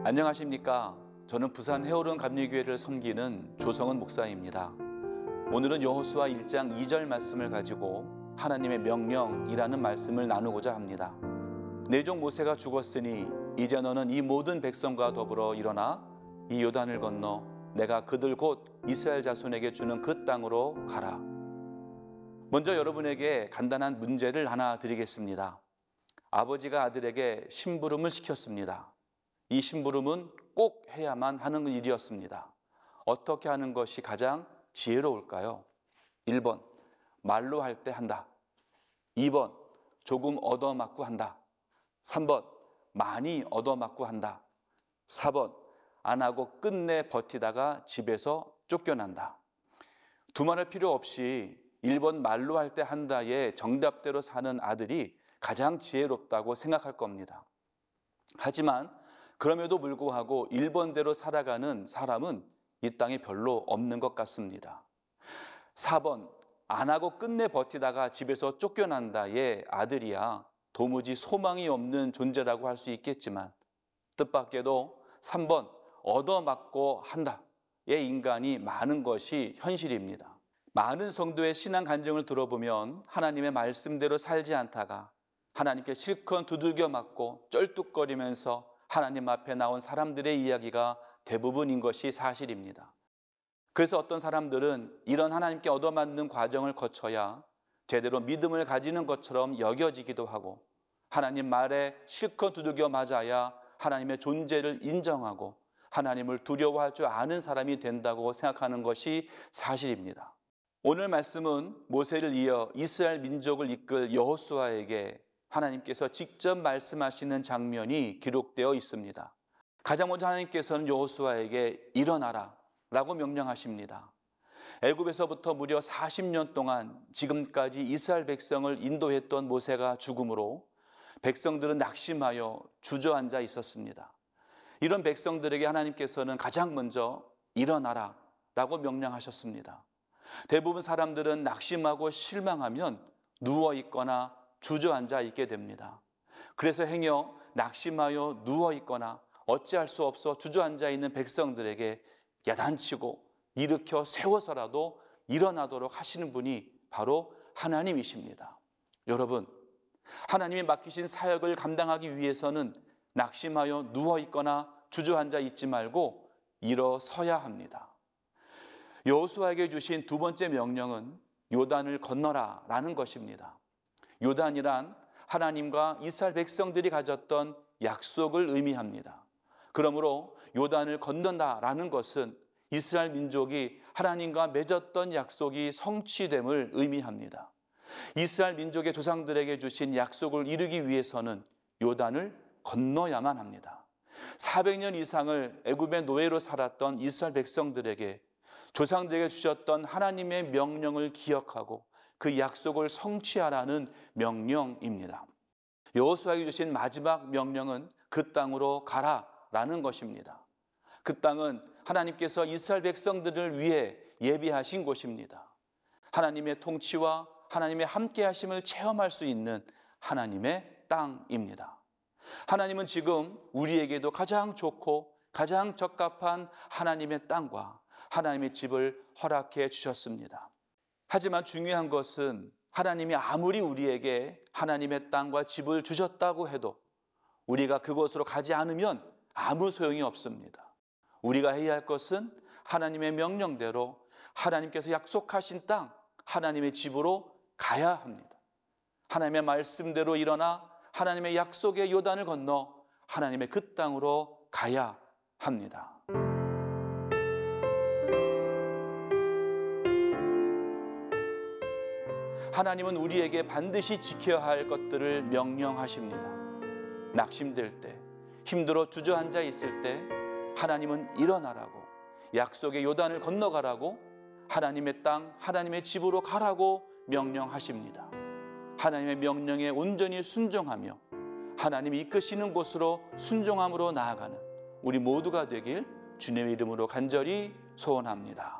안녕하십니까? 저는 부산 해오른 감리교회를 섬기는 조성은 목사입니다. 오늘은 여호수아 1장 2절 말씀을 가지고 하나님의 명령이라는 말씀을 나누고자 합니다. 내 종 모세가 죽었으니 이제 너는 이 모든 백성과 더불어 일어나 이 요단을 건너 내가 그들 곧 이스라엘 자손에게 주는 그 땅으로 가라. 먼저 여러분에게 간단한 문제를 하나 드리겠습니다. 아버지가 아들에게 심부름을 시켰습니다. 이 심부름은 꼭 해야만 하는 일이었습니다. 어떻게 하는 것이 가장 지혜로울까요? 1번, 말로 할 때 한다. 2번, 조금 얻어맞고 한다. 3번, 많이 얻어맞고 한다. 4번, 안 하고 끝내 버티다가 집에서 쫓겨난다. 두말할 필요 없이 1번 말로 할 때 한다의 정답대로 사는 아들이 가장 지혜롭다고 생각할 겁니다. 하지만 그럼에도 불구하고 1번대로 살아가는 사람은 이 땅에 별로 없는 것 같습니다. 4번, 안 하고 끝내 버티다가 집에서 쫓겨난다의 아들이야 도무지 소망이 없는 존재라고 할 수 있겠지만 뜻밖에도 3번, 얻어맞고 한다의 인간이 많은 것이 현실입니다. 많은 성도의 신앙 간증을 들어보면 하나님의 말씀대로 살지 않다가 하나님께 실컷 두들겨 맞고 쩔뚝거리면서 하나님 앞에 나온 사람들의 이야기가 대부분인 것이 사실입니다. 그래서 어떤 사람들은 이런 하나님께 얻어맞는 과정을 거쳐야 제대로 믿음을 가지는 것처럼 여겨지기도 하고 하나님 말에 실컷 두들겨 맞아야 하나님의 존재를 인정하고 하나님을 두려워할 줄 아는 사람이 된다고 생각하는 것이 사실입니다. 오늘 말씀은 모세를 이어 이스라엘 민족을 이끌 여호수아에게 하나님께서 직접 말씀하시는 장면이 기록되어 있습니다. 가장 먼저 하나님께서는 여호수아에게 일어나라 라고 명령하십니다. 애굽에서부터 무려 40년 동안 지금까지 이스라엘 백성을 인도했던 모세가 죽음으로 백성들은 낙심하여 주저앉아 있었습니다. 이런 백성들에게 하나님께서는 가장 먼저 일어나라 라고 명령하셨습니다. 대부분 사람들은 낙심하고 실망하면 누워있거나 주저앉아 있게 됩니다. 그래서 행여 낙심하여 누워있거나 어찌할 수 없어 주저앉아 있는 백성들에게 야단치고 일으켜 세워서라도 일어나도록 하시는 분이 바로 하나님이십니다. 여러분, 하나님이 맡기신 사역을 감당하기 위해서는 낙심하여 누워있거나 주저앉아 있지 말고 일어서야 합니다. 여호수아에게 주신 두 번째 명령은 요단을 건너라 라는 것입니다. 요단이란 하나님과 이스라엘 백성들이 가졌던 약속을 의미합니다. 그러므로 요단을 건넌다라는 것은 이스라엘 민족이 하나님과 맺었던 약속이 성취됨을 의미합니다. 이스라엘 민족의 조상들에게 주신 약속을 이루기 위해서는 요단을 건너야만 합니다. 400년 이상을 애굽의 노예로 살았던 이스라엘 백성들에게 조상들에게 주셨던 하나님의 명령을 기억하고 그 약속을 성취하라는 명령입니다. 여호수아에게 주신 마지막 명령은 그 땅으로 가라라는 것입니다. 그 땅은 하나님께서 이스라엘 백성들을 위해 예비하신 곳입니다. 하나님의 통치와 하나님의 함께하심을 체험할 수 있는 하나님의 땅입니다. 하나님은 지금 우리에게도 가장 좋고 가장 적합한 하나님의 땅과 하나님의 집을 허락해 주셨습니다. 하지만 중요한 것은 하나님이 아무리 우리에게 하나님의 땅과 집을 주셨다고 해도 우리가 그곳으로 가지 않으면 아무 소용이 없습니다. 우리가 해야 할 것은 하나님의 명령대로 하나님께서 약속하신 땅, 하나님의 집으로 가야 합니다. 하나님의 말씀대로 일어나 하나님의 약속의 요단을 건너 하나님의 그 땅으로 가야 합니다. 하나님은 우리에게 반드시 지켜야 할 것들을 명령하십니다. 낙심될 때, 힘들어 주저앉아 있을 때 하나님은 일어나라고, 약속의 요단을 건너가라고, 하나님의 땅, 하나님의 집으로 가라고 명령하십니다. 하나님의 명령에 온전히 순종하며 하나님이 이끄시는 곳으로 순종함으로 나아가는 우리 모두가 되길 주님의 이름으로 간절히 소원합니다.